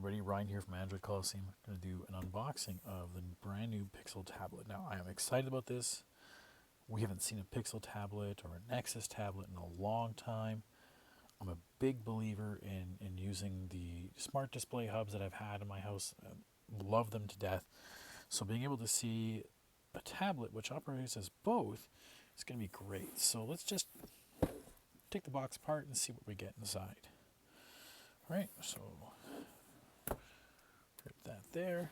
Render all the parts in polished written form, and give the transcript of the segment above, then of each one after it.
everybody, Ryan here from Android Coliseum. I'm going to do an unboxing of the brand new Pixel tablet. Now, I am excited about this. We haven't seen a Pixel tablet or a Nexus tablet in a long time. I'm a big believer in using the smart display hubs that I've had in my house. I love them to death. So being able to see a tablet which operates as both is going to be great. So let's just take the box apart and see what we get inside. All right, so rip that there.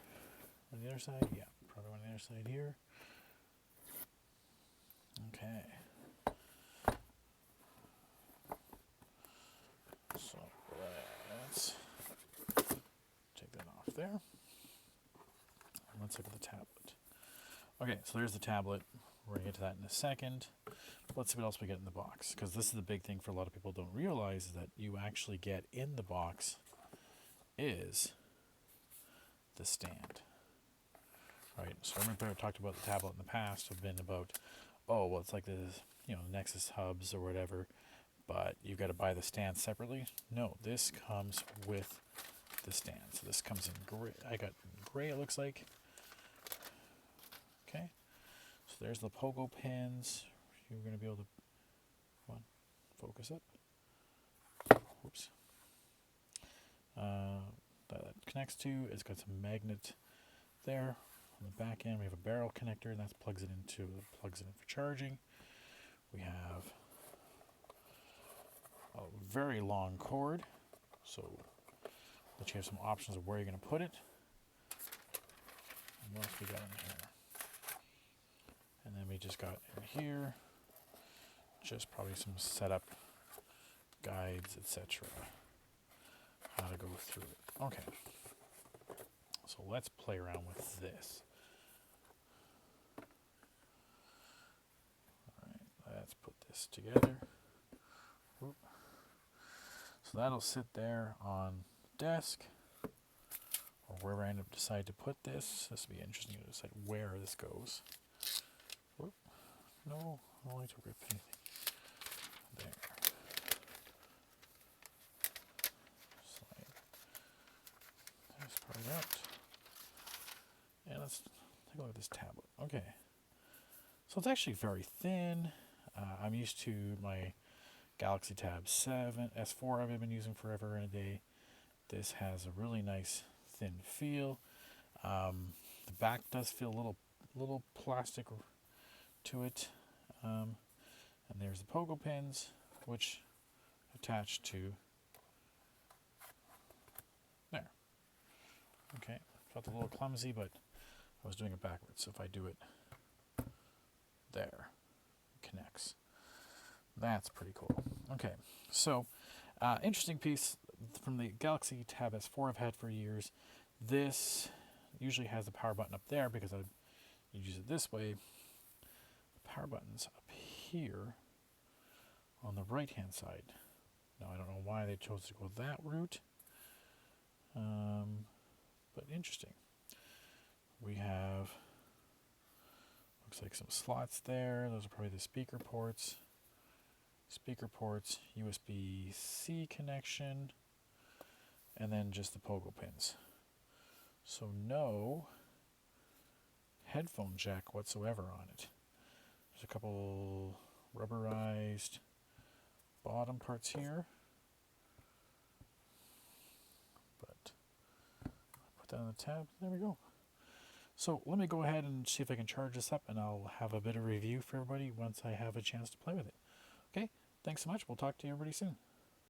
On the other side, yeah, probably on the other side here. Okay. So let's take that off there. And let's look at the tablet. Okay, so there's the tablet. We're going to get to that in a second. Let's see what else we get in the box, because this is the big thing for a lot of people don't realize is that you actually get in the box is the stand. Right, so I remember I talked about the tablet in the past. Have been about, oh, well, it's like the Nexus hubs or whatever, but you've got to buy the stand separately. No, this comes with the stand. So this comes in gray. I got gray, it looks like. Okay, so there's the pogo pins. You're going to be able to, come on, focus up. Whoops. That connects to. It's got some magnet there. On the back end, we have a barrel connector, and that plugs it in for charging. We have a very long cord, so that you have some options of where you're going to put it. And what else we got in here? And then we just got in here, just probably some setup guides, etc. How to go through it. Okay. So let's play around with this. Let's put this together. Oop. So that'll sit there on the desk, or wherever I end up decide to put this. This will be interesting to decide where this goes. Oop. No, I don't like to rip anything. There. Slide this part out. And let's take a look at this tablet. Okay. So it's actually very thin. I'm used to my Galaxy Tab 7, S4 I've been using forever and a day. This has a really nice thin feel. The back does feel a little plastic to it. And there's the pogo pins, which attach to there. Okay, felt a little clumsy, but I was doing it backwards. So if I do it there, it connects. That's pretty cool. Okay, so interesting piece from the Galaxy Tab S4 I've had for years. This usually has the power button up there because you use it this way. The power button's up here on the right hand side. Now I don't know why they chose to go that route, but interesting. We have, looks like some slots there. Those are probably the speaker ports. USB-C connection, and then just the pogo pins. So no headphone jack whatsoever on it. There's a couple rubberized bottom parts here, but I'll put that on the tab. There we go. So let me go ahead and see if I can charge this up, and I'll have a bit of review for everybody once I have a chance to play with it. Okay, thanks so much. We'll talk to you everybody soon.